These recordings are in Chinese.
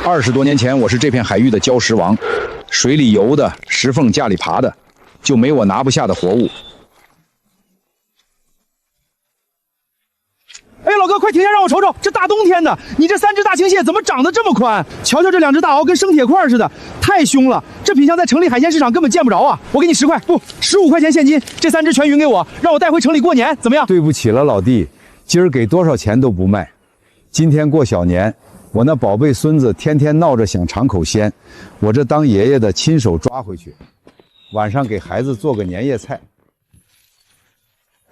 20多年前，我是这片海域的礁石王，水里游的，石缝架里爬的，就没我拿不下的活物。哎，老哥，快停下，让我瞅瞅，这大冬天的，你这3只大青蟹怎么长得这么宽？瞧瞧这2只大鳌跟生铁块似的，太凶了！这品相在城里海鲜市场根本见不着啊！我给你10块，不，15块钱现金，这3只全匀给我，让我带回城里过年，怎么样？对不起了，老弟，今儿给多少钱都不卖。今天过小年，我那宝贝孙子天天闹着想尝口鲜，我这当爷爷的亲手抓回去，晚上给孩子做个年夜菜。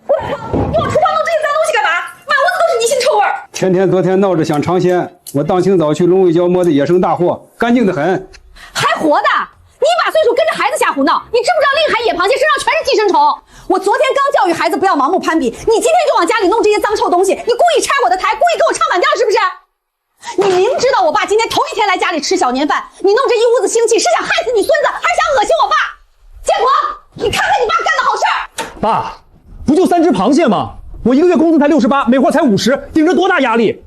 我操！你往厨房弄这些脏东西干嘛？满屋子都是泥腥臭味儿！天天昨天闹着想尝鲜，我当清早去龙尾礁摸的野生大货，干净的很。还活的？你把岁数跟着孩子瞎胡闹！你知不知道令海野螃蟹身上全是寄生虫？我昨天刚教育孩子不要盲目攀比，你今天就往家里弄这些脏臭东西，你故意拆我的台，故意给我唱反调是不是？你明知道我爸今天头一天来家里吃小年饭，你弄这一屋子腥气，是想害死你孙子，还想恶心我爸？建国，你看看你爸干的好事儿！爸，不就3只螃蟹吗？我1个月工资才68，每活才50，顶着多大压力！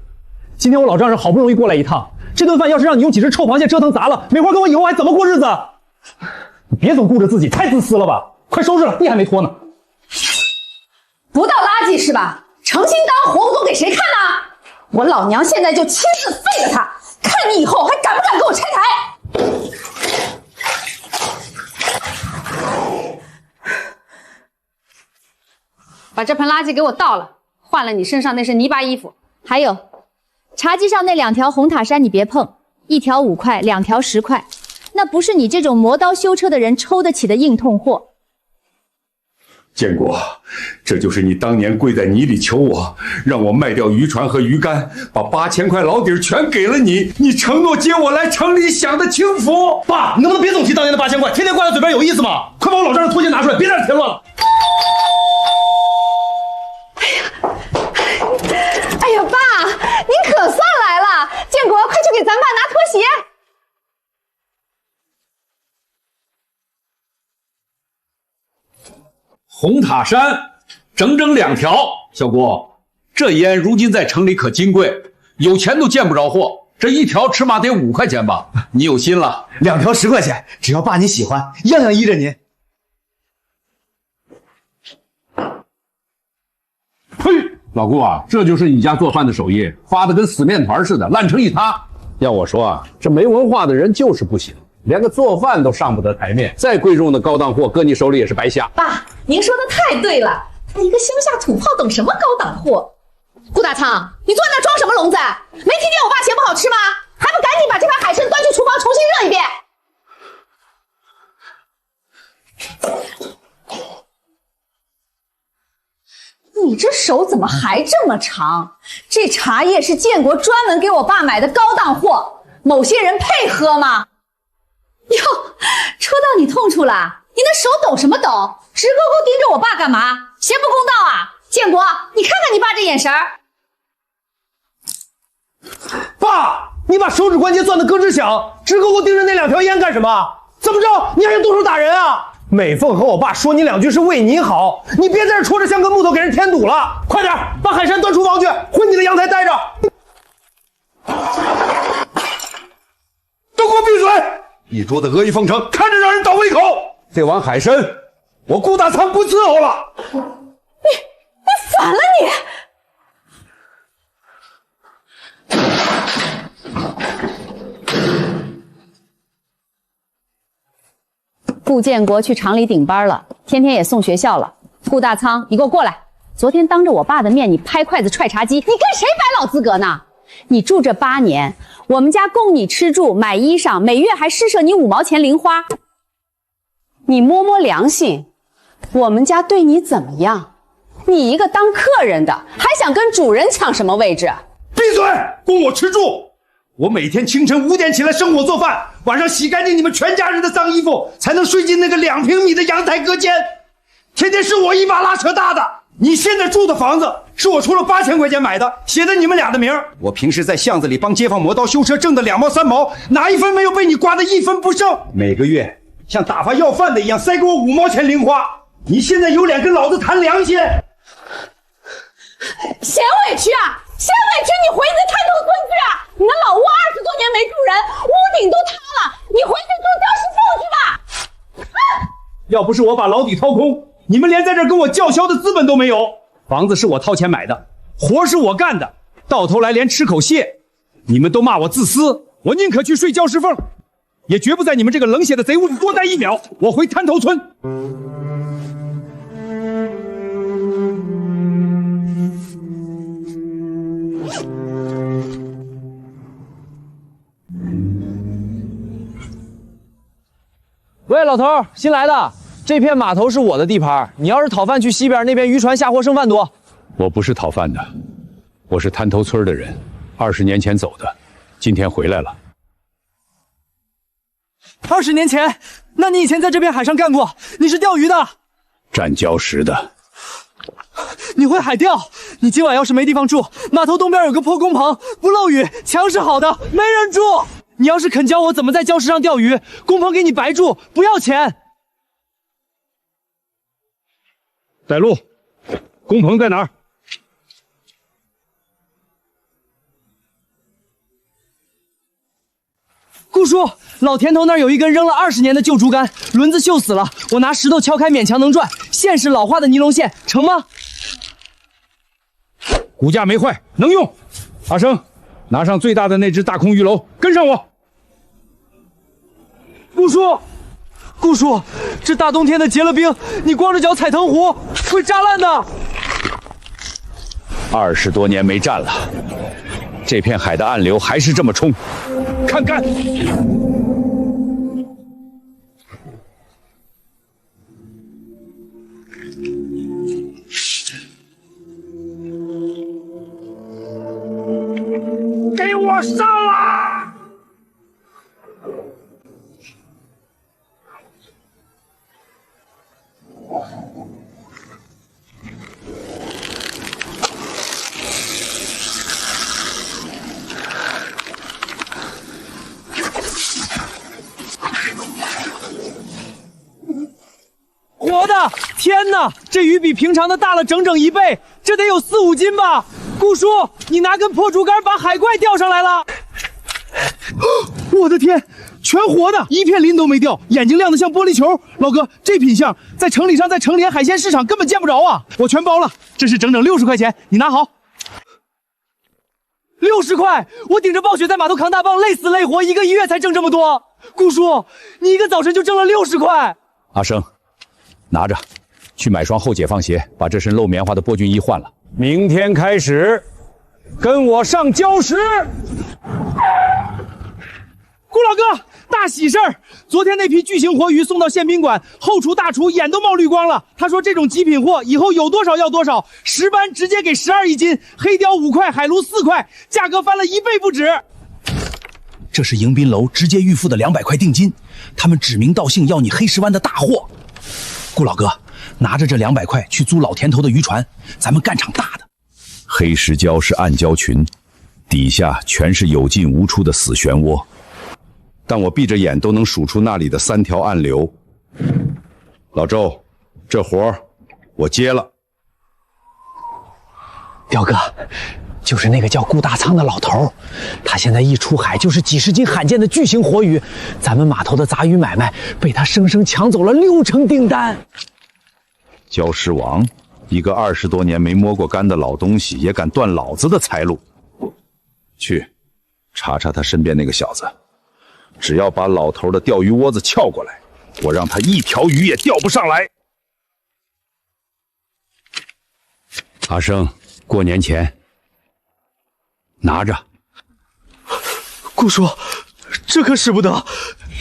今天我老丈人好不容易过来一趟，这顿饭要是让你用几只臭螃蟹折腾砸了，每活跟我以后还怎么过日子？你别总顾着自己，太自私了吧！快收拾了，地还没拖呢。不倒垃圾是吧？诚心当活不动给谁看呢？我老娘现在就亲自废了他，看你以后还敢不敢给我拆台！把这盆垃圾给我倒了，换了你身上那身泥巴衣服。还有，茶几上那2条红塔山你别碰，1条5块，2条10块，那不是你这种磨刀修车的人抽得起的硬痛货。建国，这就是你当年跪在泥里求我，让我卖掉渔船和鱼竿，把8000块老底全给了你，你承诺接我来城里享的清福。爸，你能不能别总提当年的8000块，天天挂在嘴边有意思吗？快把我老丈人拖鞋拿出来，别在这添乱了。哎呀，爸，您可算来了！建国，快去给咱爸拿拖鞋。红塔山，整整2条。小郭，这烟如今在城里可金贵，有钱都见不着货。这1条起码得5块钱吧？你有心了，2条10块钱，只要爸你喜欢，样样依着您。呸！老顾啊，这就是你家做饭的手艺，发的跟死面团似的，烂成一塌。要我说啊，这没文化的人就是不行，连个做饭都上不得台面，再贵重的高档货搁你手里也是白瞎。爸，您说的太对了，他一个乡下土炮懂什么高档货？顾大仓，你坐在那装什么聋子？没听见我爸嫌不好吃吗？还不赶紧把这盘海参端去厨房重新热一遍！你这手怎么还这么长？这茶叶是建国专门给我爸买的高档货，某些人配喝吗？哟，戳到你痛处了！你那手抖什么抖？直勾勾盯着我爸干嘛？嫌不公道啊！建国，你看看你爸这眼神儿。爸，你把手指关节攥得咯吱响，直勾勾盯着那2条烟干什么？怎么着？你还想动手打人啊？美凤和我爸说你2句是为你好，你别在这戳着像个木头给人添堵了。快点把海参端厨房去，回你的阳台待着。都给我闭嘴！一桌子阿谀奉承，看着让人倒胃口。这碗海参，我顾大仓不伺候了。你反了你！顾建国去厂里顶班了，天天也送学校了。顾大仓，你给我过来！昨天当着我爸的面，你拍筷子踹茶几，你跟谁摆老资格呢？你住这8年，我们家供你吃住买衣裳，每月还施舍你5毛钱零花。你摸摸良心，我们家对你怎么样？你一个当客人的，还想跟主人抢什么位置？闭嘴！供我吃住！我每天清晨5点起来生火做饭，晚上洗干净你们全家人的脏衣服，才能睡进那个2平米的阳台隔间。天天是我一把拉扯大的。你现在住的房子是我出了8000块钱买的，写的你们俩的名。我平时在巷子里帮街坊磨刀修车挣的2毛3毛，哪一分没有被你刮得1分不剩？每个月像打发要饭的一样塞给我5毛钱零花。你现在有脸跟老子谈良心？嫌委屈啊！嫌委屈，你回去看看孙子啊！你那老窝20多年没住人，要不是我把牢底掏空，你们连在这儿跟我叫嚣的资本都没有。房子是我掏钱买的，活是我干的，到头来连吃口蟹，你们都骂我自私。我宁可去睡礁石缝，也绝不在你们这个冷血的贼屋里多待1秒。我回滩头村。喂，老头，新来的，这片码头是我的地盘，你要是讨饭去西边那边渔船下货剩饭多。我不是讨饭的，我是滩头村的人，20年前走的，今天回来了。20年前？那你以前在这片海上干过？你是钓鱼的？站礁石的。你会海钓？你今晚要是没地方住，码头东边有个破工棚，不漏雨，墙是好的，没人住。你要是肯教我怎么在礁石上钓鱼，工棚给你白住，不要钱。带路，工棚在哪儿？顾叔，老田头那儿有一根扔了20年的旧竹竿，轮子锈死了，我拿石头敲开勉强能转，线是老化的尼龙线，成吗？骨架没坏，能用。阿生，拿上最大的那只大空鱼篓，跟上我。顾叔，这大冬天的结了冰，你光着脚踩藤壶会扎烂的。20多年没战了，这片海的暗流还是这么冲，看看。给我上来！活的！天哪，这鱼比平常的大了整整1倍，这得有4、5斤吧？顾叔，你拿根破竹竿把海怪钓上来了！我的天，全活的，一片鳞都没掉，眼睛亮得像玻璃球。老哥，这品相在城里上，在城联海鲜市场根本见不着啊！我全包了，这是整整60块钱，你拿好。60块，我顶着暴雪在码头扛大棒，累死累活，1个月才挣这么多。顾叔，你1个早晨就挣了60块。阿生，拿着，去买双后解放鞋，把这身露棉花的波军衣换了。明天开始，跟我上礁石。顾老哥，大喜事儿！昨天那批巨型活鱼送到宪宾馆，后厨大厨眼都冒绿光了。他说这种极品货以后有多少要多少，10班直接给12一斤，黑鲷5块，海鲈4块，价格翻了1倍不止。这是迎宾楼直接预付的200块定金，他们指名道姓要你黑石湾的大货。顾老哥，拿着这200块去租老田头的渔船，咱们干场大的。黑石礁是暗礁群，底下全是有进无出的死漩涡，但我闭着眼都能数出那里的3条暗流。老周，这活儿我接了。彪哥，就是那个叫顾大仓的老头，他现在一出海就是几十斤罕见的巨型活鱼，咱们码头的杂鱼买卖被他生生抢走了60%订单。礁石王，一个20多年没摸过竿的老东西，也敢断老子的财路。去，查查他身边那个小子，只要把老头的钓鱼窝子撬过来，我让他一条鱼也钓不上来。阿生，过年前拿着。顾叔，这可使不得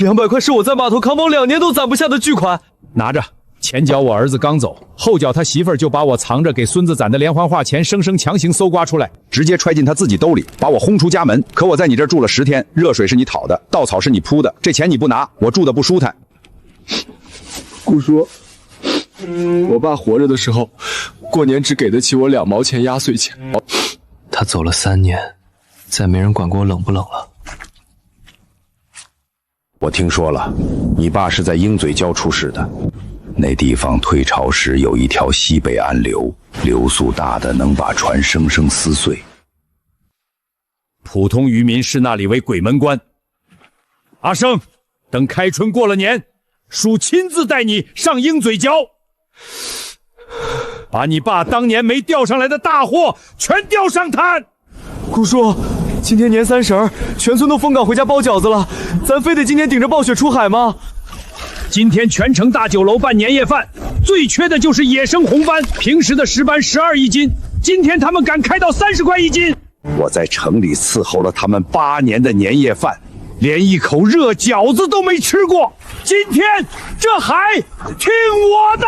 ，200块是我在码头扛包2年都攒不下的巨款。拿着。前脚我儿子刚走，后脚他媳妇儿就把我藏着给孙子攒的连环画钱生生强行搜刮出来，直接揣进他自己兜里，把我轰出家门。可我在你这儿住了10天，热水是你讨的，稻草是你铺的，这钱你不拿，我住的不舒坦。顾叔，我爸活着的时候，过年只给得起我2毛钱压岁钱。他走了3年，再没人管过我冷不冷了。我听说了，你爸是在鹰嘴礁出事的。那地方退潮时有一条西北暗流，流速大的能把船生生撕碎。普通渔民视那里为鬼门关。阿生，等开春过了年，叔亲自带你上鹰嘴礁，把你爸当年没钓上来的大货全钓上滩。姑叔，今天年30，全村都封岗回家包饺子了，咱非得今天顶着暴雪出海吗？今天全城大酒楼办年夜饭，最缺的就是野生红斑，平时的石斑12一斤，今天他们敢开到30块一斤。我在城里伺候了他们8年的年夜饭，连一口热饺子都没吃过。今天这海听我的！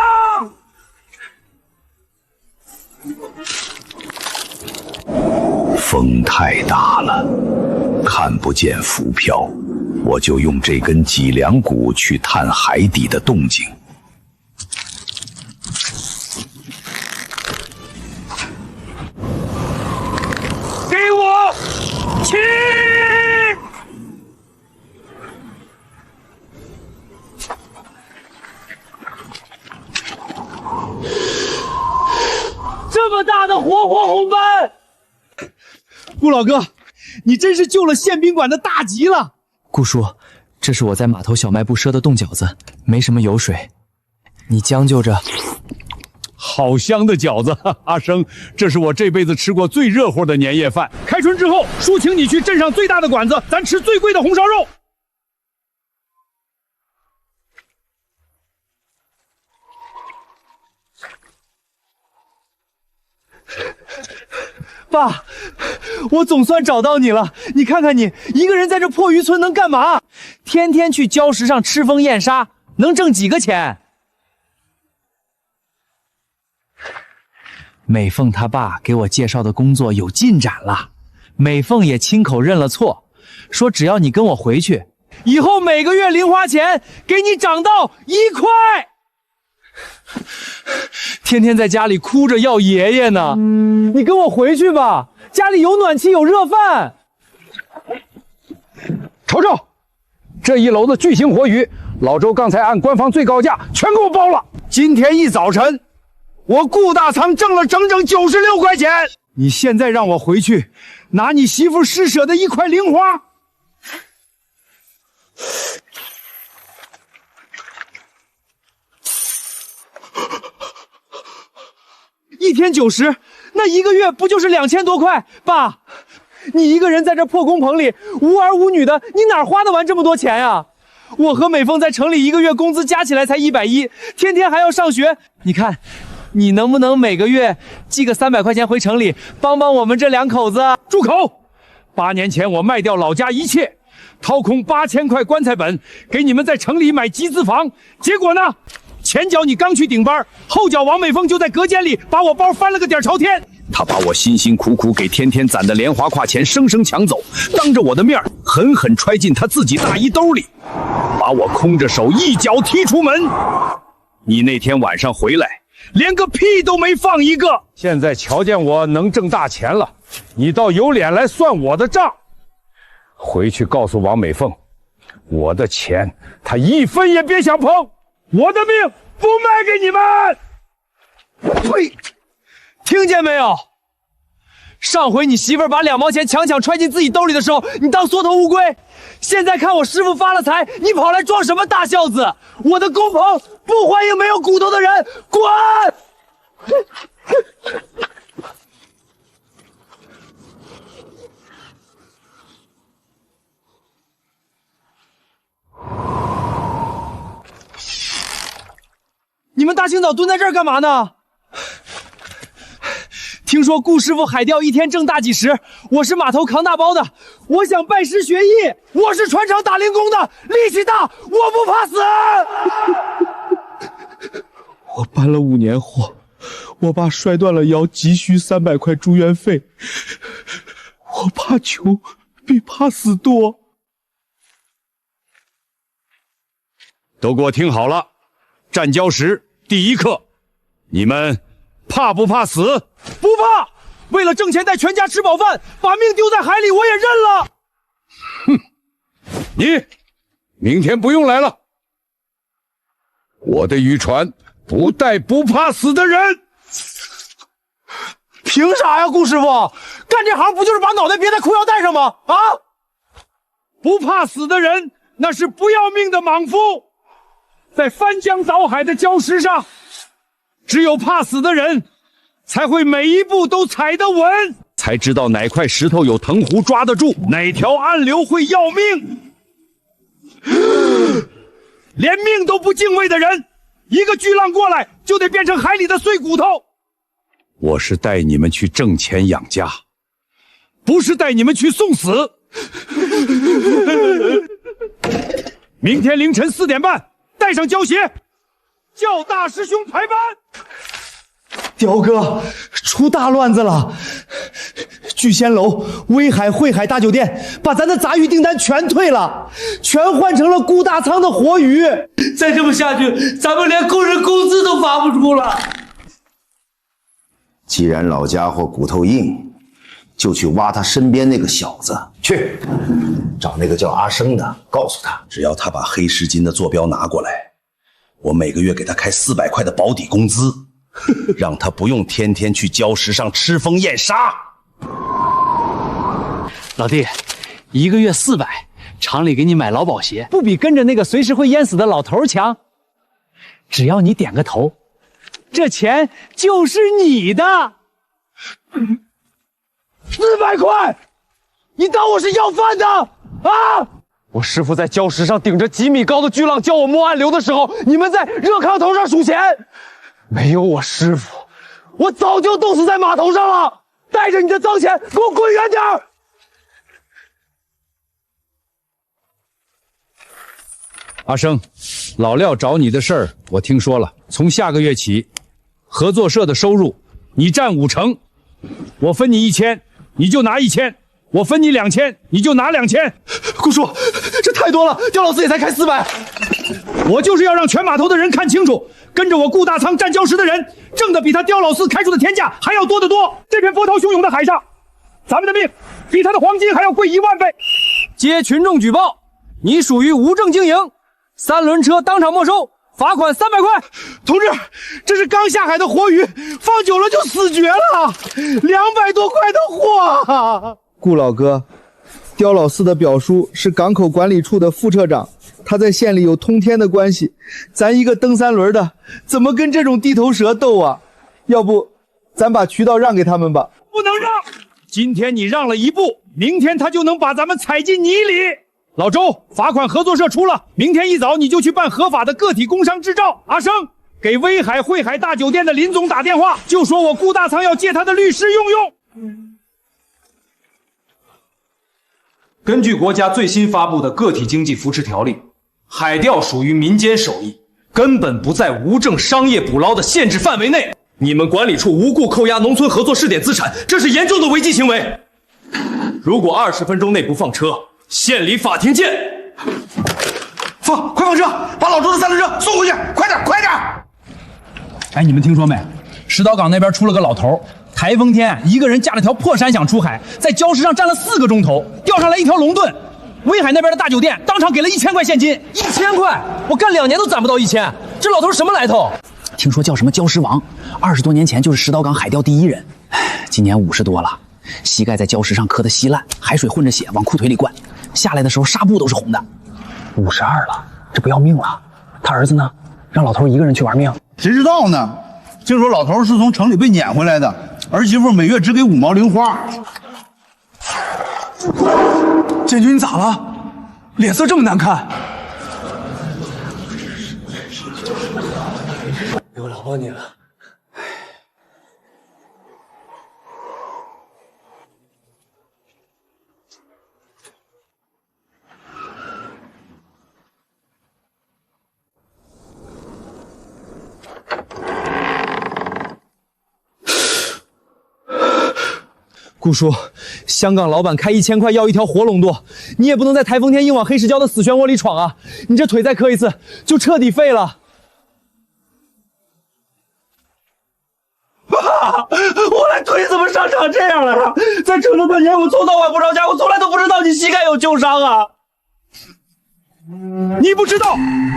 风太大了，看不见浮漂，我就用这根脊梁骨去探海底的动静。给我起！这么大的活红斑！顾老哥，你真是救了宪宾馆的大吉了。顾叔，这是我在码头小卖部赊的冻饺子，没什么油水，你将就着。好香的饺子，阿生，这是我这辈子吃过最热乎的年夜饭。开春之后，叔请你去镇上最大的馆子，咱吃最贵的红烧肉。爸，我总算找到你了。你看看你，一个人在这破渔村能干嘛？天天去礁石上吃风验沙，能挣几个钱？美凤她爸给我介绍的工作有进展了，美凤也亲口认了错，说只要你跟我回去，以后每个月零花钱给你涨到1块。天天在家里哭着要爷爷呢，你跟我回去吧，家里有暖气有热饭。瞅瞅，这一篓子巨型活鱼，老周刚才按官方最高价全给我包了。今天一早晨，我顾大仓挣了整整96块钱。你现在让我回去，拿你媳妇施舍的1块零花，一天90，那一个月不就是2000多块？爸，你一个人在这破工棚里无儿无女的，你哪花得完这么多钱呀？我和美凤在城里一个月工资加起来才110，天天还要上学。你看，你能不能每个月寄个300块钱回城里，帮帮我们这2口子？住口！8年前我卖掉老家一切，掏空8000块棺材本，给你们在城里买集资房。结果呢？前脚你刚去顶班，后脚王美凤就在隔间里把我包翻了个底朝天。他把我辛辛苦苦给天天攒的莲花胯钱生生抢走，当着我的面狠狠揣进他自己大衣兜里，把我空着手一脚踢出门。你那天晚上回来，连个屁都没放一个。现在瞧见我能挣大钱了，你倒有脸来算我的账。回去告诉王美凤，我的钱她1分也别想碰。我的命不卖给你们！呸！听见没有？上回你媳妇儿把2毛钱强揣进自己兜里的时候，你当缩头乌龟。现在看我师傅发了财，你跑来装什么大孝子？我的工棚不欢迎没有骨头的人，滚！你们大清早蹲在这儿干嘛呢？听说顾师傅海钓1天挣大几十，我是码头扛大包的，我想拜师学艺。我是船厂打零工的，力气大，我不怕死。我搬了5年货，我爸摔断了腰，急需300块住院费。我怕穷比怕死多。都给我听好了，站礁石第一课，你们怕不怕死？不怕，为了挣钱带全家吃饱饭，把命丢在海里我也认了。哼，你明天不用来了。我的渔船不带不怕死的人。凭啥呀，顾师傅？干这行不就是把脑袋别在裤腰带上吗？啊！不怕死的人，那是不要命的莽夫。在翻江倒海的礁石上，只有怕死的人才会每一步都踩得稳，才知道哪块石头有藤壶抓得住，哪条暗流会要命。连命都不敬畏的人，一个巨浪过来就得变成海里的碎骨头。我是带你们去挣钱养家，不是带你们去送死。明天凌晨4点半，带上胶鞋，叫大师兄排班。雕哥，出大乱子了！聚仙楼、威海、汇海大酒店把咱的杂鱼订单全退了，全换成了顾大仓的活鱼。再这么下去，咱们连工人工资都发不出了。既然老家伙骨头硬，就去挖他身边那个小子去，找那个叫阿生的，告诉他，只要他把黑石金的坐标拿过来，我每个月给他开400块的保底工资。让他不用天天去礁石上吃风咽沙。老弟，1个月400，厂里给你买劳保鞋，不比跟着那个随时会淹死的老头强？只要你点个头，这钱就是你的。400块，你当我是要饭的啊？我师傅在礁石上顶着几米高的巨浪教我摸暗流的时候，你们在热炕头上数钱。没有我师傅，我早就冻死在码头上了。带着你的脏钱，给我滚远点儿！阿生，老廖找你的事儿我听说了，从下个月起，合作社的收入你占50%，我分你1000，你就拿1000；我分你2000，你就拿2000。顾叔，这太多了，刁老四也才开400。我就是要让全码头的人看清楚，跟着我顾大仓站礁石的人，挣的比他刁老四开出的天价还要多得多。这片波涛汹涌的海上，咱们的命比他的黄金还要贵1万倍。接群众举报，你属于无证经营，3轮车当场没收，罚款300块。同志，这是刚下海的活鱼，放久了就死绝了，200多块的货。顾老哥，刁老四的表叔是港口管理处的副车长，他在县里有通天的关系，咱一个蹬3轮的，怎么跟这种地头蛇斗啊？要不，咱把渠道让给他们吧。不能让！今天你让了一步，明天他就能把咱们踩进泥里。老周，罚款合作社出了，明天一早你就去办合法的个体工商执照。阿生，给威海汇海大酒店的林总打电话，就说我顾大仓要借他的律师用。根据国家最新发布的个体经济扶持条例，海钓属于民间手艺，根本不在无证商业捕捞的限制范围内。你们管理处无故扣押农村合作试点资产，这是严重的违纪行为。如果20分钟内不放车，县里法庭见。快放车，把老周的3轮车送回去，快点，快点！哎，你们听说没？石岛港那边出了个老头。台风天，一个人架了条破山想出海，在礁石上站了4个钟头，钓上来一条龙盾。威海那边的大酒店当场给了1000块现金。1000块，我干2年都攒不到1000，这老头什么来头？听说叫什么礁石王，20多年前就是石岛港海钓第1人，今年50多了，膝盖在礁石上磕得稀烂，海水混着血往裤腿里灌，下来的时候纱布都是红的。52了，这不要命了？他儿子呢？让老头一个人去玩命？谁知道呢？听说老头是从城里被撵回来的，儿媳妇每月只给5毛零花。建军，你咋了？脸色这么难看。有老婆你了。顾叔，香港老板开1000块要一条活龙舵，你也不能在台风天硬往黑石礁的死漩涡里闯啊！你这腿再磕一次，就彻底废了。爸，我的腿怎么伤成这样了？在这么多年，我从到晚不着家，我从来都不知道你膝盖有旧伤啊！你不知道，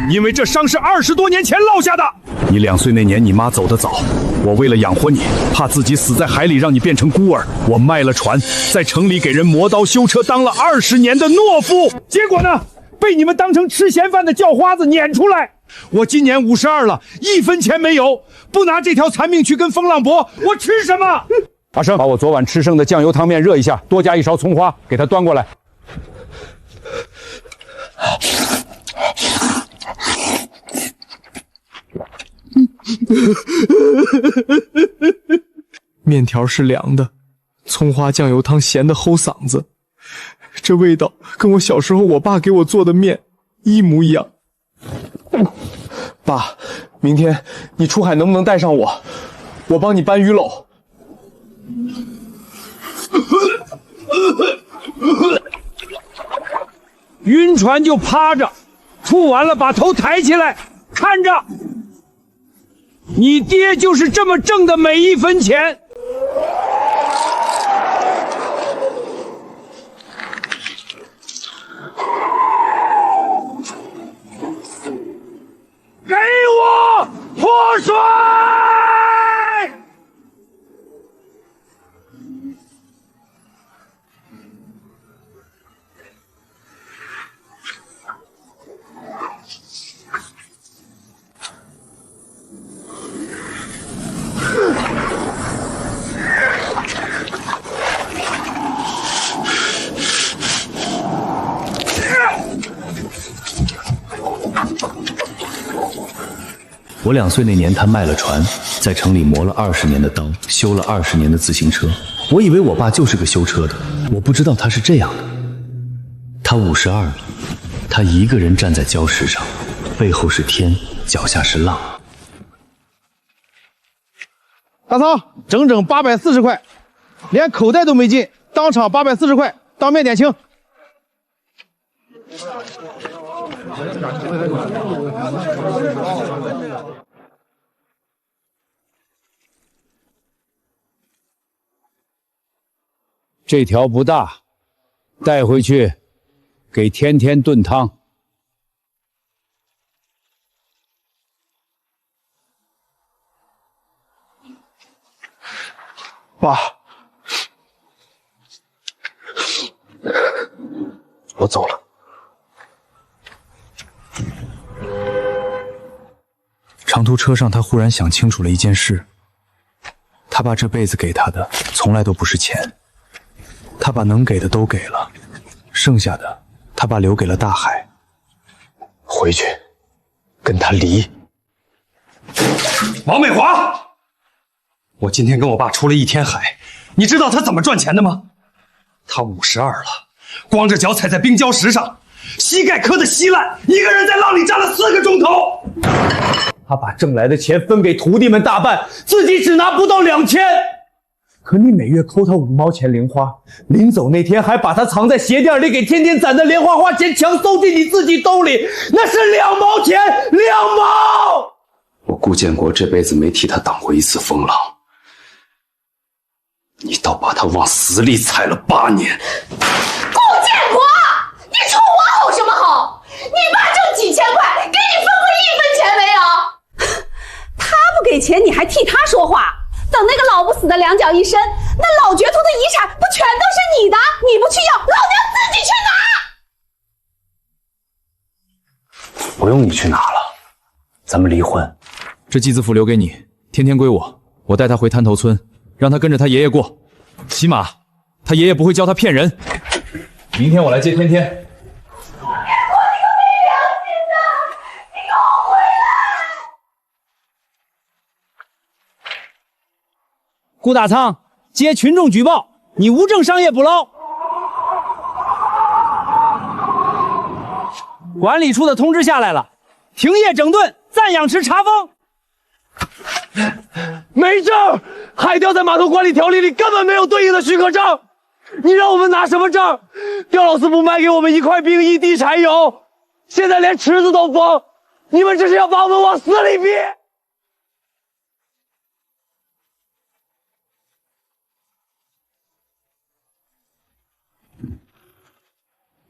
因为这伤是20多年前落下的。你2岁那年，你妈走得早，我为了养活你，怕自己死在海里，让你变成孤儿，我卖了船，在城里给人磨刀修车，当了20年的懦夫。结果呢，被你们当成吃闲饭的叫花子撵出来，我今年52了，1分钱没有，不拿这条残命去跟风浪搏，我吃什么？阿生，把我昨晚吃剩的酱油汤面热一下，多加1勺葱花，给他端过来。面条是凉的，葱花酱油汤咸的齁嗓子，这味道跟我小时候我爸给我做的面一模一样。爸，明天你出海能不能带上我？我帮你搬鱼篓。晕船就趴着，吐完了把头抬起来，看着。你爹就是这么挣的每1分钱。给我泼水！我2岁那年，他卖了船，在城里磨了20年的刀，修了20年的自行车。我以为我爸就是个修车的，我不知道他是这样的。他52了，他一个人站在礁石上，背后是天，脚下是浪。大仓，整整840块，连口袋都没进，当场840块，当面点清。这条不大，带回去给天天炖汤。爸，我走了。长途车上，他忽然想清楚了一件事：他爸这辈子给他的从来都不是钱，他把能给的都给了，剩下的他爸留给了大海。回去跟他离。王美华，我今天跟我爸出了1天海，你知道他怎么赚钱的吗？他52了，光着脚踩在冰礁石上，膝盖磕得稀烂，一个人在浪里站了4个钟头。他把挣来的钱分给徒弟们大半，自己只拿不到2000。可你每月扣他5毛钱零花，临走那天还把他藏在鞋垫里给天天攒的莲花花钱强收进你自己兜里，那是2毛钱，2毛！我顾建国这辈子没替他挡过一次风浪，你倒把他往死里踩了8年。顾建国，你冲我吼什么吼？你爸挣几千块，给你分过1分钱没有？他不给钱，你还替他说话？等那个老不死的两脚一伸，那老绝徒的遗产不全都是你的？你不去要，老娘自己去拿！不用你去拿了，咱们离婚。这祭字符留给你，天天归我，我带他回滩头村，让他跟着他爷爷过，起码他爷爷不会教他骗人。明天我来接天天。顾大仓，接群众举报，你无证商业捕捞。管理处的通知下来了，停业整顿，暂养池查封。没证，海钓在码头管理条例里根本没有对应的许可证，你让我们拿什么证？刁老师不卖给我们1块冰1滴柴油，现在连池子都封，你们这是要把我们往死里逼！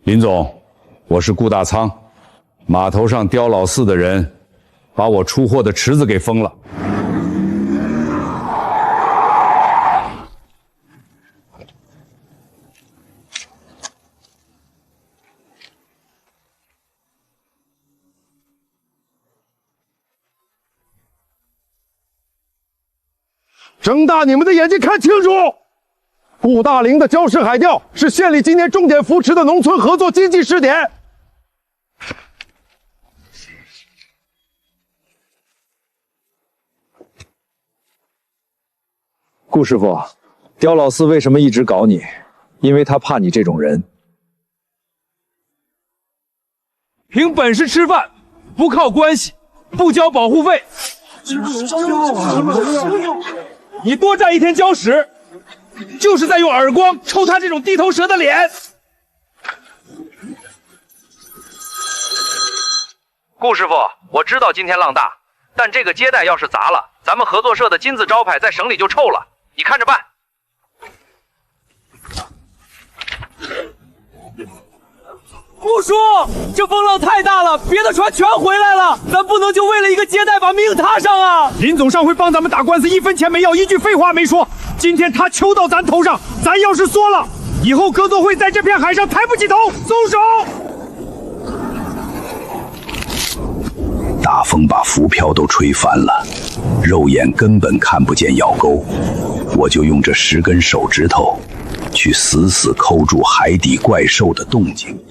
林总，我是顾大仓，码头上刁老四的人把我出货的池子给封了。睁大你们的眼睛看清楚！顾大陵的礁石海钓是县里今年重点扶持的农村合作经济试点。顾师傅，刁老四为什么一直搞你？因为他怕你这种人。凭本事吃饭，不靠关系，不交保护费。你多占一天礁石，就是在用耳光抽他这种地头蛇的脸。顾师傅，我知道今天浪大，但这个接待要是砸了，咱们合作社的金字招牌在省里就臭了。你看着办。顾叔，这风浪太大了，别的船全回来了，咱不能就为了一个接待把命搭上啊！林总上回帮咱们打官司，1分钱没要，一句废话没说。今天他抽到咱头上，咱要是缩了，以后合作会在这片海上抬不起头，松手！大风把浮漂都吹翻了，肉眼根本看不见咬钩，我就用这10根手指头去死死抠住海底怪兽的动静。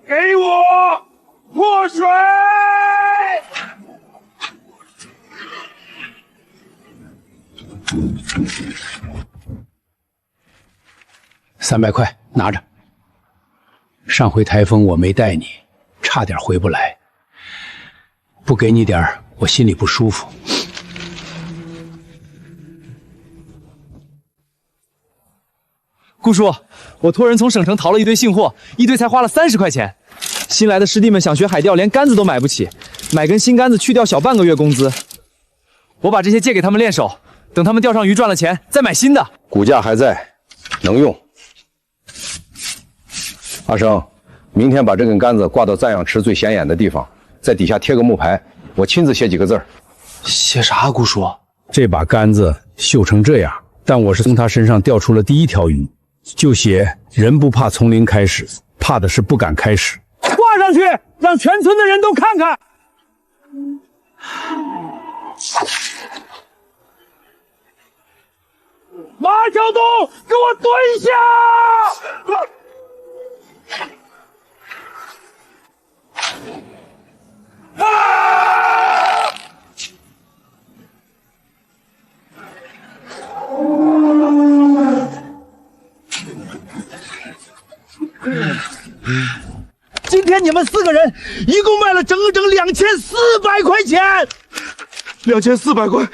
给我破水！300块，拿着。上回台风我没带你，差点回不来。不给你点儿，我心里不舒服。顾叔，我托人从省城淘了一堆信货，一堆才花了30块钱。新来的师弟们想学海钓，连杆子都买不起，买根新杆子去钓小半个月工资。我把这些借给他们练手，等他们钓上鱼赚了钱，再买新的。骨架还在，能用。阿生，明天把这根杆子挂到赞养池最显眼的地方，在底下贴个木牌，我亲自写几个字儿。写啥，顾叔？这把杆子锈成这样，但我是从他身上钓出了第一条鱼，就写人不怕从零开始，怕的是不敢开始。挂上去，让全村的人都看看。马晓东，给我蹲下！今天你们4个人一共卖了整整2400块钱，2400块，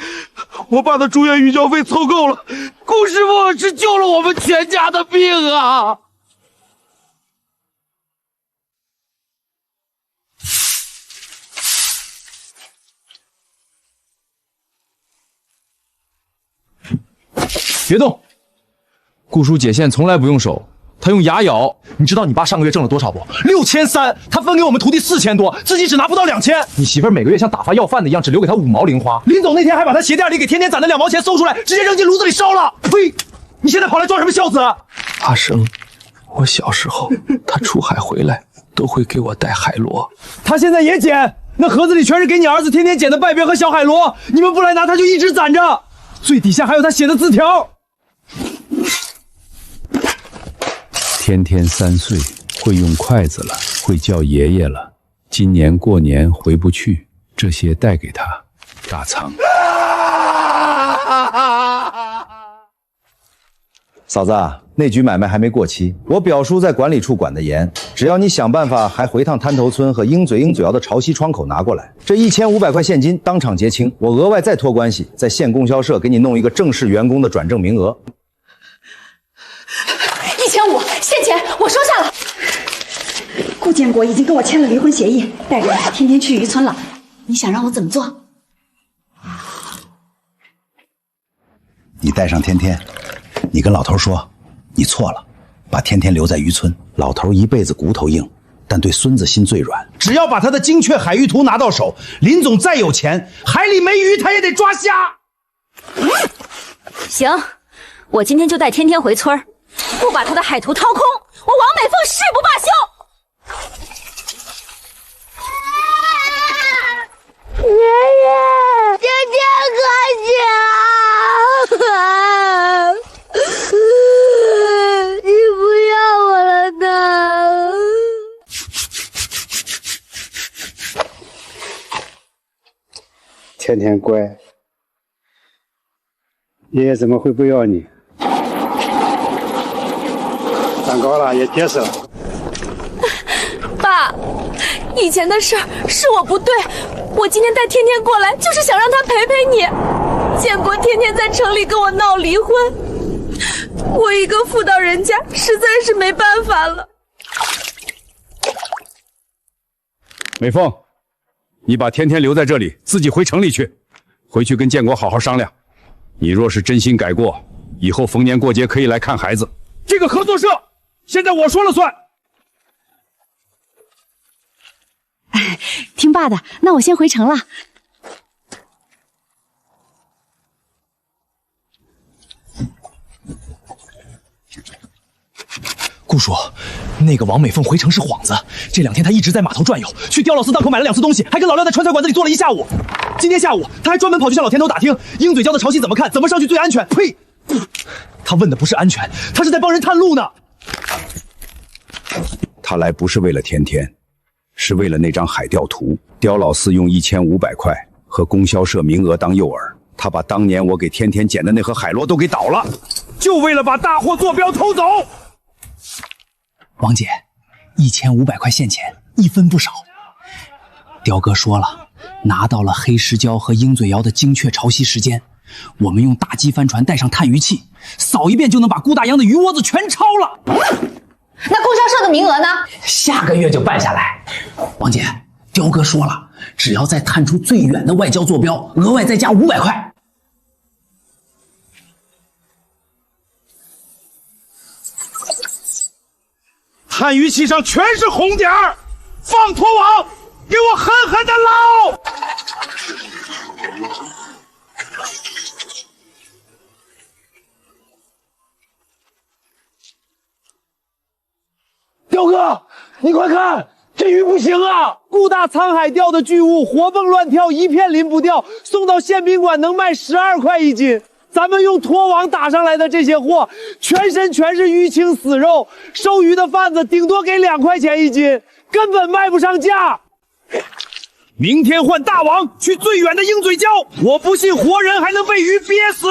我爸的住院预交费凑够了。顾师傅是救了我们全家的命啊！别动！顾叔解线从来不用手，他用牙咬。你知道你爸上个月挣了多少不？6300，他分给我们徒弟4000多，自己只拿不到2000。你媳妇儿每个月像打发要饭的一样，只留给他5毛零花。林总那天还把他鞋垫里给天天攒的2毛钱搜出来，直接扔进炉子里烧了。呸！你现在跑来装什么孝子？阿生，我小时候他出海回来都会给我带海螺，他现在也捡，那盒子里全是给你儿子天天捡的败边和小海螺，你们不来拿他就一直攒着，最底下还有他写的字条。天天3岁，会用筷子了，会叫爷爷了。今年过年回不去，这些带给他。大仓，嫂子，那局买卖还没过期，我表叔在管理处管得严，只要你想办法还回趟滩头村和鹰嘴窑的潮汐窗口拿过来，这1500块现金当场结清，我额外再托关系，在县供销社给你弄一个正式员工的转正名额。1500现钱我收下了。顾建国已经跟我签了离婚协议，带着你天天去渔村了。你想让我怎么做？你带上天天，你跟老头说，你错了，把天天留在渔村。老头一辈子骨头硬，但对孙子心最软。只要把他的精确海域图拿到手，林总再有钱，海里没鱼他也得抓虾。行，我今天就带天天回村，不把他的海图掏空，我王美凤誓不罢休。天天乖，爷爷怎么会不要你？长高了也结实了。爸，以前的事儿是我不对，我今天带天天过来就是想让他陪陪你。建国天天在城里跟我闹离婚，我一个妇道人家实在是没办法了。美凤，你把天天留在这里，自己回城里去，回去跟建国好好商量。你若是真心改过，以后逢年过节可以来看孩子。这个合作社现在我说了算。听爸的，那我先回城了。顾叔，那个王美凤回城是幌子。这2天她一直在码头转悠，去刁老四档口买了2次东西，还跟老廖在川菜馆子里坐了1下午。今天下午，他还专门跑去向老田头打听鹰嘴礁的潮汐怎么看，怎么上去最安全。呸！他问的不是安全，他是在帮人探路呢。他来不是为了天天，是为了那张海钓图。刁老四用1500块和供销社名额当诱饵，他把当年我给天天捡的那盒海螺都给倒了，就为了把大货坐标偷走。王姐，1500块现钱，1分不少。刁哥说了，拿到了黑石礁和鹰嘴瑶的精确潮汐时间，我们用大机帆船带上探鱼器，扫一遍就能把顾大洋的鱼窝子全抄了。那供销社的名额呢？下个月就办下来。王姐，刁哥说了，只要再探出最远的外礁坐标，额外再加500块。探鱼器上全是红点儿，放拖网，给我狠狠的捞！刁哥，你快看，这鱼不行啊！顾大沧海钓的巨物，活蹦乱跳，一片鳞不掉，送到宪宾馆能卖12块1斤。咱们用拖网打上来的这些货，全身全是淤青死肉，收鱼的贩子顶多给2块钱1斤，根本卖不上价。明天换大网去最远的鹰嘴礁，我不信活人还能被鱼憋死。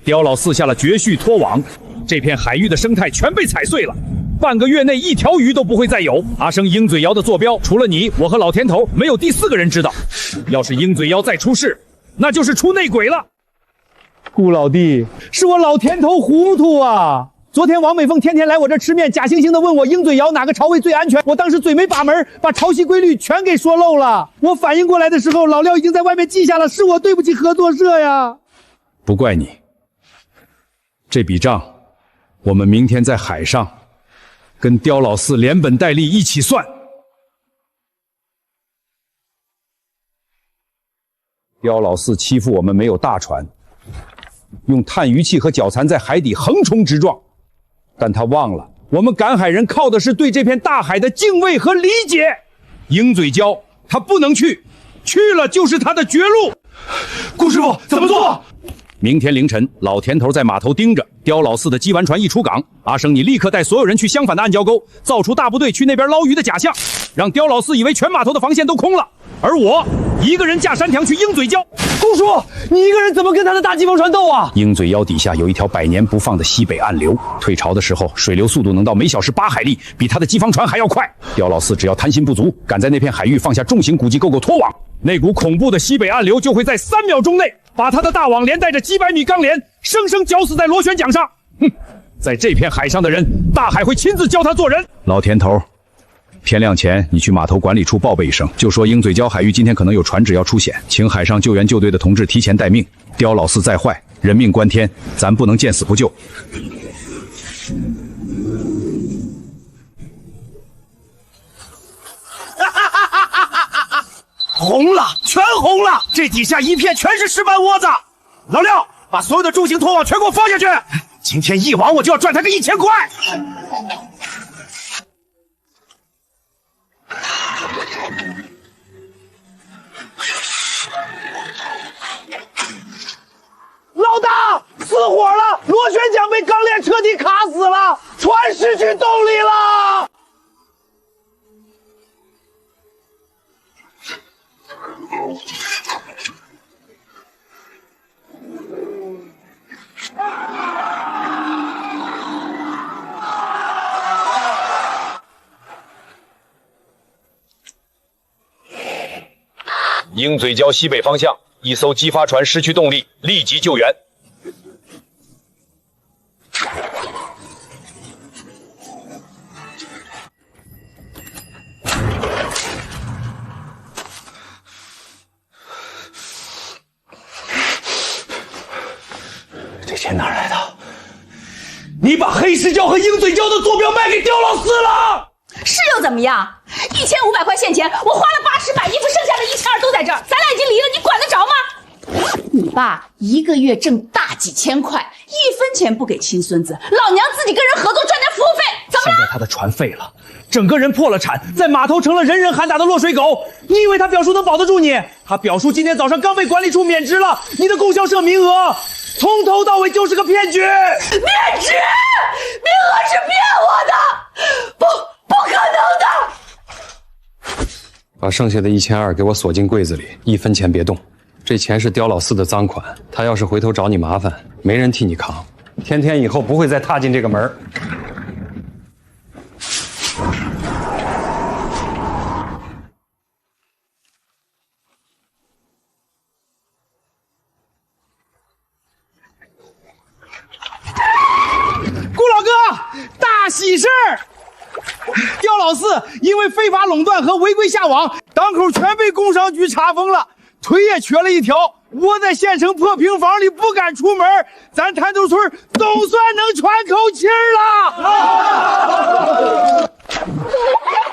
刁老四下了绝续拖网，这片海域的生态全被踩碎了。半个月内1条鱼都不会再有。阿生鹰嘴瑶的坐标，除了你，我和老田头，没有第4个人知道。要是鹰嘴瑶再出事，那就是出内鬼了。顾老弟，是我老田头糊涂啊！昨天王美凤天天来我这吃面，假惺惺的问我鹰嘴瑶哪个潮位最安全，我当时嘴没把门，把潮汐规律全给说漏了。我反应过来的时候，老廖已经在外面记下了，是我对不起合作社呀。不怪你。这笔账，我们明天在海上跟刁老四连本带利一起算。刁老四欺负我们没有大船，用探鱼器和脚残在海底横冲直撞，但他忘了，我们赶海人靠的是对这片大海的敬畏和理解。鹰嘴礁他不能去，去了就是他的绝路。顾师傅，怎么做？明天凌晨，老田头在码头盯着刁老四的击丸船一出港，阿生你立刻带所有人去相反的暗礁沟，造出大部队去那边捞鱼的假象，让刁老四以为全码头的防线都空了。而我一个人驾山墙去鹰嘴礁。顾叔，你一个人怎么跟他的大机房船斗啊？鹰嘴礁底下有一条百年不放的西北暗流，退潮的时候水流速度能到每小时8海里，比他的机房船还要快。刁老四只要贪心不足，敢在那片海域放下重型古迹构拖网，那股恐怖的西北暗流就会在3秒钟内把他的大网连带着几百米钢链生生绞死在螺旋桨上。哼，在这片海上的人，大海会亲自教他做人。老田头，天亮前你去码头管理处报备一声，就说鹰嘴礁海域今天可能有船只要出险，请海上救援救队的同志提前待命。刁老四再坏，人命关天，咱不能见死不救。红了，全红了！这底下一片全是石板窝子。老廖，把所有的重型拖网全给我放下去！今天一网我就要赚他个1000块。鹰嘴礁西北方向，一艘激发船失去动力，立即救援。这钱哪来的？你把黑石礁和鹰嘴礁的坐标卖给刁老四了？是又怎么样？1500块现钱，我花了80买衣服，剩下的1200都在这儿，咱俩已经离了，你管得着吗？你爸一个月挣大几千块，1分钱不给亲孙子，老娘自己跟人合作赚点服务费，怎么了？现在他的船废了，整个人破了产，在码头成了人人喊打的落水狗。你以为他表叔能保得住你？他表叔今天早上刚被管理处免职了，你的供销社名额从头到尾就是个骗局。免职？名额是骗我的，不可能的！把剩下的1200给我锁进柜子里，1分钱别动。这钱是刁老四的赃款，他要是回头找你麻烦，没人替你扛。天天以后不会再踏进这个门。顾老哥，大喜事儿！刁老四因为非法垄断和违规下网，档口全被工商局查封了，腿也瘸了一条，窝在县城破平房里不敢出门，咱滩头村总算能喘口气了。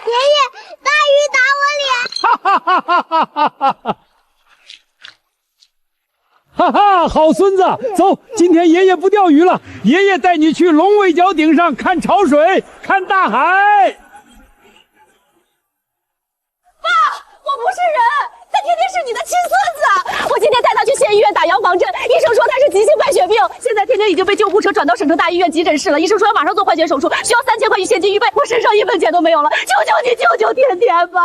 爷爷，大鱼打我脸！哈哈哈哈哈哈！哈哈，好孙子，走，今天爷爷不钓鱼了，爷爷带你去龙尾角顶上看潮水，看大海。爸，我不是人，他天天是你的亲孙子。我今天带他去县医院打洋防针，医生说他是急性败血病，现在天天已经被救护车转到省城大医院急诊室了，医生说要马上做换血手术，需要3000块现金预备，我身上1分钱都没有了，求求你救救天天吧。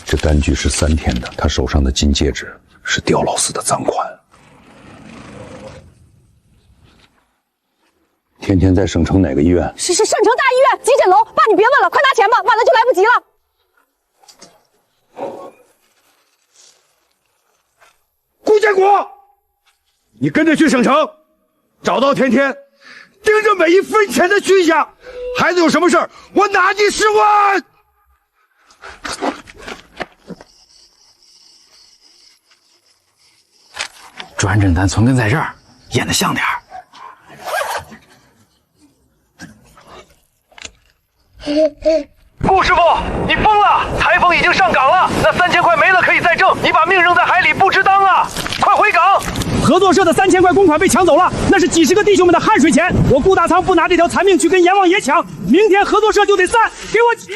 这单据是3天的，他手上的金戒指是刁老四的赃款。天天在省城哪个医院？是省城大医院急诊楼。爸，你别问了，快拿钱吧，晚了就来不及了。顾建国，你跟着去省城，找到天天，盯着每1分钱的去向。孩子有什么事儿，我拿你是问。转诊单存根在这儿，演得像点儿。顾师傅，你疯了！台风已经上港了，那3000块没了可以再挣，你把命扔在海里不值当啊！快回港！合作社的3000块公款被抢走了，那是几十个弟兄们的汗水钱。我顾大仓不拿这条残命去跟阎王爷抢，明天合作社就得散，给我起！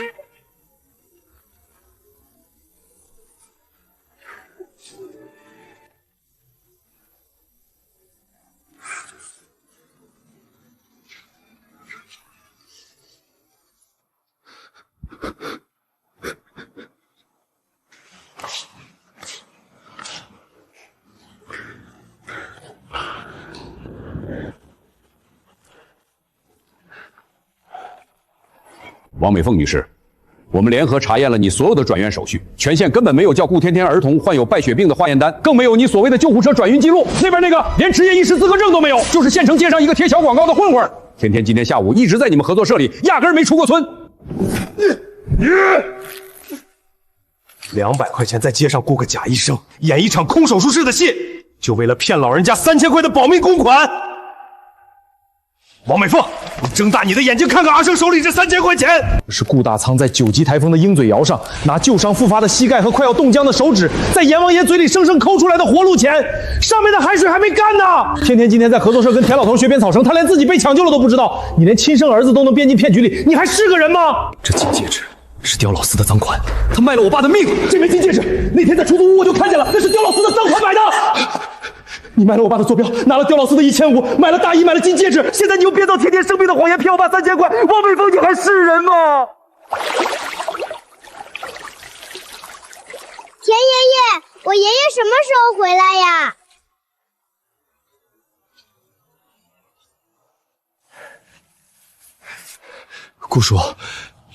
王美凤女士，我们联合查验了你所有的转院手续，全县根本没有叫顾天天儿童患有败血病的化验单，更没有你所谓的救护车转运记录。那边那个连执业医师资格证都没有，就是县城街上一个贴小广告的混混。天天今天下午一直在你们合作社里，压根儿没出过村。200块钱在街上雇个假医生，演一场空手术室的戏，就为了骗老人家3000块的保命公款。王美凤，你睁大你的眼睛看看阿生手里这3000块钱。是顾大仓在9级台风的鹰嘴窑上拿旧伤复发的膝盖和快要冻僵的手指，在阎王爷嘴里生生抠出来的活路钱，上面的海水还没干呢。天天今天在合作社跟田老头学编草绳，他连自己被抢救了都不知道，你连亲生儿子都能编进骗局里，你还是个人吗？这金戒指是刁老四的赃款，他卖了我爸的命。这枚金戒指那天在出租屋我就看见了，那是刁老四的赃款买的。你卖了我爸的坐标，拿了刁老四的1500，买了大衣，买了金戒指，现在你又编造天天生病的谎言骗我爸3000块，王美凤，你还是人吗？田爷爷，我爷爷什么时候回来呀？顾叔，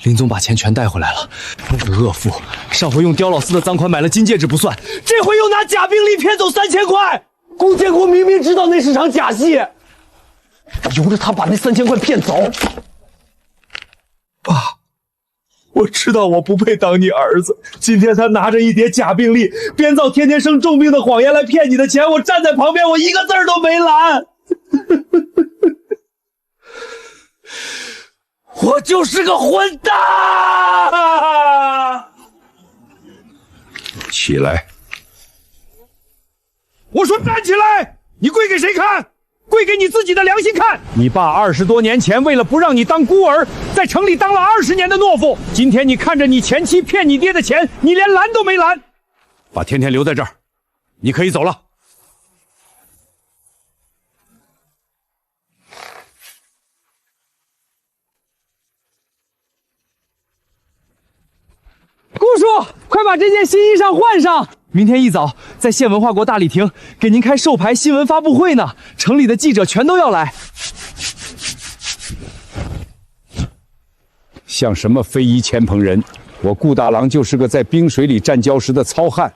林总把钱全带回来了。那个恶妇上回用刁老四的赃款买了金戒指不算，这回又拿假病历骗走3000块。龚建国明明知道那是场假戏，由着他把那3000块骗走。爸，我知道我不配当你儿子。今天他拿着一叠假病历，编造天天生重病的谎言来骗你的钱，我站在旁边，我一个字儿都没拦。我就是个混蛋！起来！我说站起来！你跪给谁看？跪给你自己的良心看！你爸20多年前为了不让你当孤儿，在城里当了20年的懦夫。今天你看着你前妻骗你爹的钱，你连拦都没拦。把天天留在这儿，你可以走了。顾叔，快把这件新衣裳换上！明天一早在县文化国大礼亭给您开授牌新闻发布会呢，城里的记者全都要来。像什么非遗钱棚人，我顾大郎就是个在冰水里站礁时的糙汉。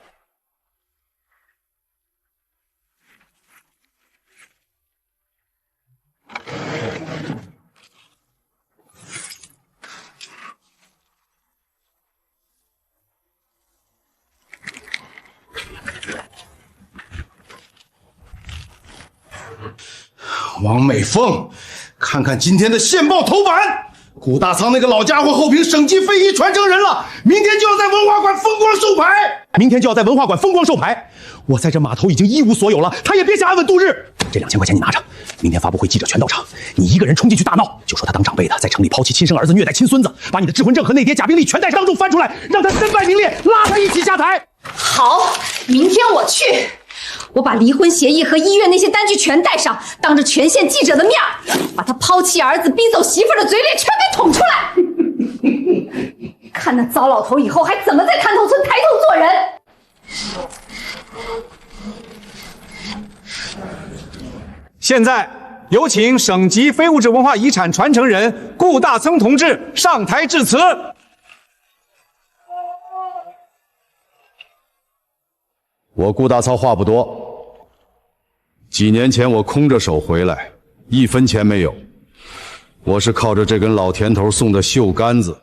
王美凤，看看今天的县报头版，顾大仓那个老家伙后评省级非遗传承人了，明天就要在文化馆风光授牌。我在这码头已经一无所有了，他也别想安稳度日。这2000块钱你拿着，明天发布会记者全到场，你一个人冲进去大闹，就说他当长辈的在城里抛弃亲生儿子，虐待亲孙子，把你的智婚证和那叠假病历全在当众翻出来，让他身败名裂，拉他一起下台。好，明天我去。我把离婚协议和医院那些单据全带上，当着全县记者的面，把他抛弃儿子、逼走媳妇的嘴脸全给捅出来。看那糟老头以后还怎么在滩头村抬头做人。现在有请省级非物质文化遗产传承人顾大曾同志上台致辞。我顾大操话不多，几年前我空着手回来，1分钱没有，我是靠着这根老甜头送的绣杆子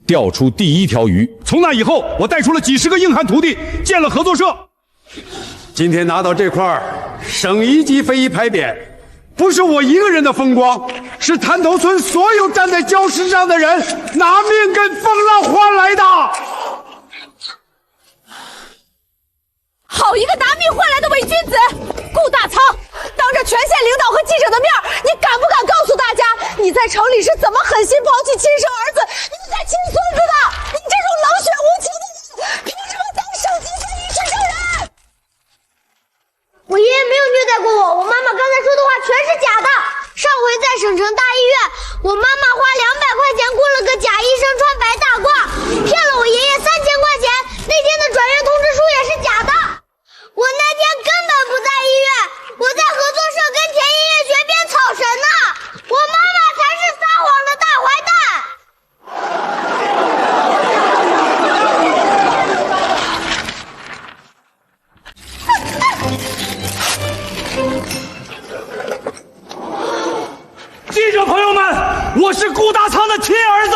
钓出第1条鱼。从那以后，我带出了几10个硬汉徒弟，建了合作社。今天拿到这块省1级非遗牌匾，不是我一个人的风光，是滩头村所有站在礁石上的人拿命跟风浪换来的。好一个拿命换来的伪君子！顾大仓，当着全县领导和记者的面，你敢不敢告诉大家，你在城里是怎么狠心抛弃亲生儿子、虐待亲孙子的？你这种冷血无情的人，凭什么当省级非遗传承人？我爷爷没有虐待过我，我妈妈刚才说的话全是假的。上回在省城大医院，我妈妈花200块钱雇了个假医生穿白大褂，骗了我爷爷3000块钱。那天的转院通知书也是假的。我那天根本不在医院，我在合作社跟田音乐学编草绳呢。我妈妈才是撒谎的大坏蛋。记者朋友们，我是顾大仓的亲儿子。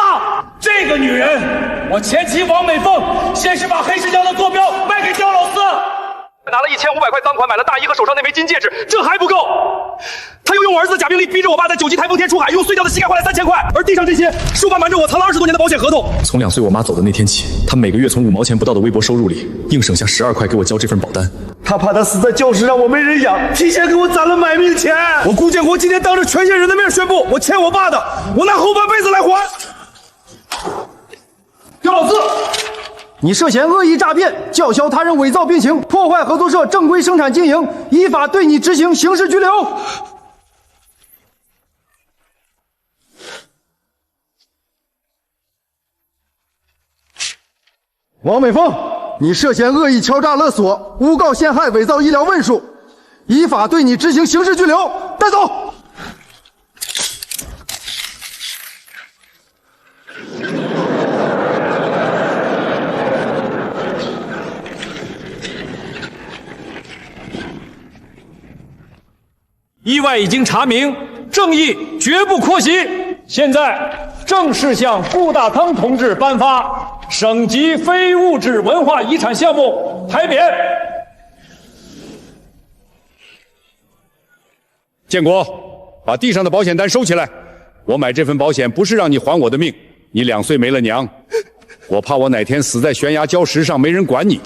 这个女人，我前妻王美凤，先是把黑石江的坐标卖给刁老四，拿了1500块赃款买了大衣和手上那枚金戒指，这还不够，他又用我儿子的假病历逼着我爸在9级台风天出海，用碎掉的膝盖换来3000块，而地上这些是我爸瞒着我藏了20多年的保险合同。从2岁我妈走的那天起，他每个月从5毛钱不到的微薄收入里，硬省下12块给我交这份保单。他怕他死在礁石上，我没人养，提前给我攒了买命钱。我顾建国今天当着全县人的面宣布，我欠我爸的，我拿后半辈子来还。刁老四，你涉嫌恶意诈骗、叫嚣他人伪造病情、破坏合作社正规生产经营，依法对你执行刑事拘留。王美凤，你涉嫌恶意敲诈勒索、诬告陷害、伪造医疗问书，依法对你执行刑事拘留，带走。意外已经查明，正义绝不缺席。现在正式向顾大汤同志颁发省级非物质文化遗产项目牌匾。建国，把地上的保险单收起来。我买这份保险不是让你还我的命，你2岁没了娘，我怕我哪天死在悬崖礁石上没人管你。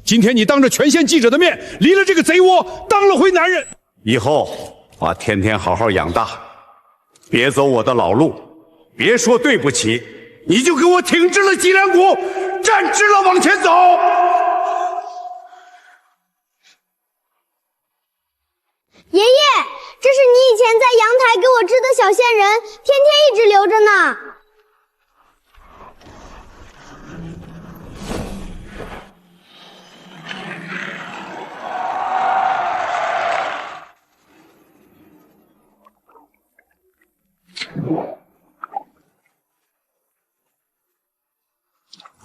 今天你当着全县记者的面离了这个贼窝，当了回男人。以后把天天好好养大，别走我的老路，别说对不起，你就给我挺直了脊梁骨，站直了往前走。爷爷，这是你以前在阳台给我织的小仙人，天天一直留着呢。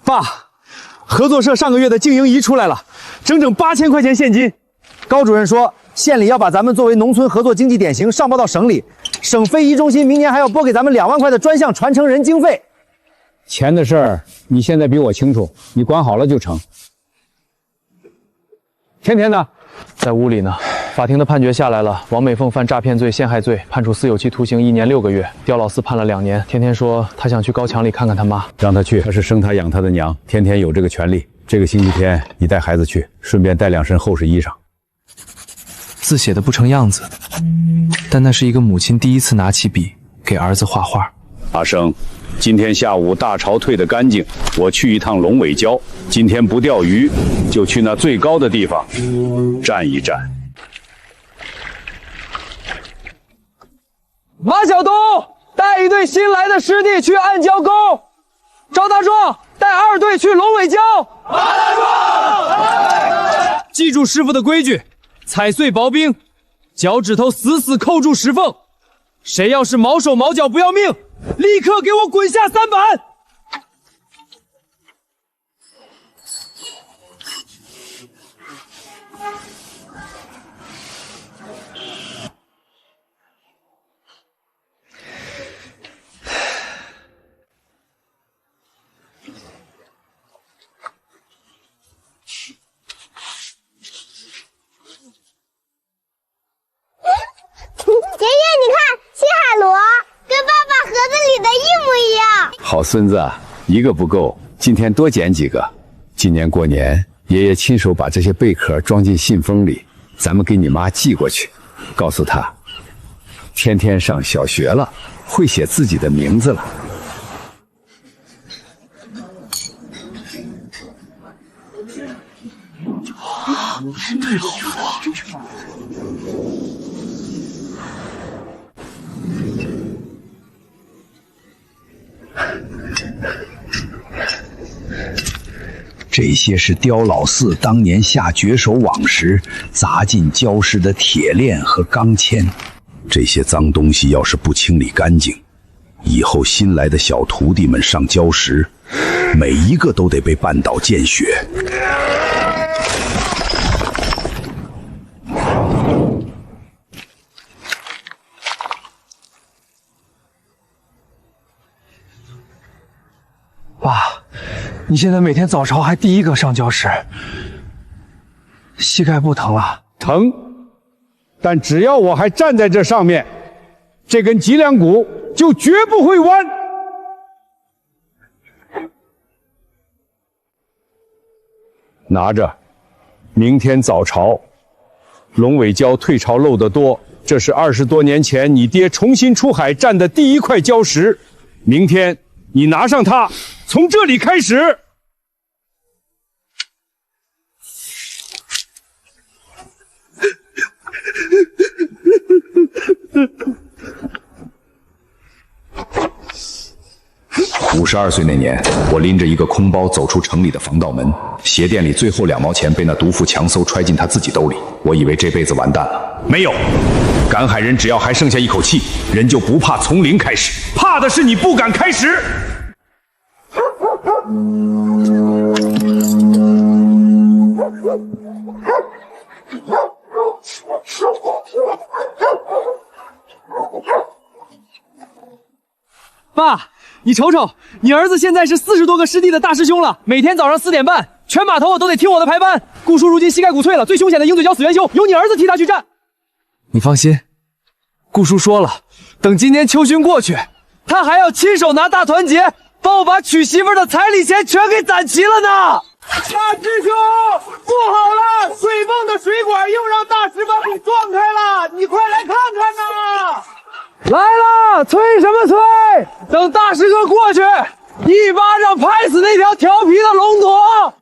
爸，合作社上个月的经营仪出来了，整整8000块钱现金。高主任说，县里要把咱们作为农村合作经济典型上报到省里，省非遗中心明年还要拨给咱们2万块的专项传承人经费。钱的事儿你现在比我清楚，你管好了就成。天天呢？在屋里呢。法庭的判决下来了，王美凤犯诈骗罪、陷害罪，判处私有期徒刑1年6个月。刁老四判了2年。天天说他想去高墙里看看他妈，让他去，他是生他养他的娘，天天有这个权利。这个星期天你带孩子去，顺便带2身厚实衣裳。字写的不成样子，但那是一个母亲第一次拿起笔给儿子画画。阿生，今天下午大潮退得干净，我去一趟龙尾礁。今天不钓鱼，就去那最高的地方站一站。马晓东带一队新来的师弟去暗礁沟，赵大壮带2队去龙尾礁。马大壮，记住师傅的规矩，踩碎薄冰，脚趾头死死扣住石缝，谁要是毛手毛脚不要命，立刻给我滚下3板。爷爷，你看，西海螺跟爸爸盒子里的一模一样。好孙子啊，一个不够，今天多捡几个。今年过年，爷爷亲手把这些贝壳装进信封里，咱们给你妈寄过去，告诉她，天天上小学了，会写自己的名字了。太好了。这些是刁老四当年下绝手网时砸进礁石的铁链和钢钎。这些脏东西要是不清理干净，以后新来的小徒弟们上礁石，每一个都得被绊倒见血。爸，你现在每天早朝还第一个上礁石，膝盖不疼了？疼，但只要我还站在这上面，这根脊梁骨就绝不会弯。拿着，明天早朝，龙尾礁退潮漏得多，这是20多年前你爹重新出海站的第一块礁石。明天你拿上它，从这里开始。52岁那年，我拎着一个空包走出城里的防盗门，鞋店里最后2毛钱被那毒妇强搜揣进他自己兜里，我以为这辈子完蛋了。没有，赶海人只要还剩下一口气，人就不怕从零开始，怕的是你不敢开始。爸，你瞅瞅，你儿子现在是40多个师弟的大师兄了，每天早上4点半，全码头都得听我的排班。顾叔如今膝盖骨脆了，最凶险的鹰嘴角死元修由你儿子替他去战。你放心，顾叔说了，等今年秋训过去，他还要亲手拿大团结，帮我把娶媳妇的彩礼钱全给攒齐了呢。大师兄，不好了，水泵的水管又让大石板给撞开了，你快来看看呐！来了，催什么催？等大师哥过去，一巴掌拍死那条调皮的龙驼！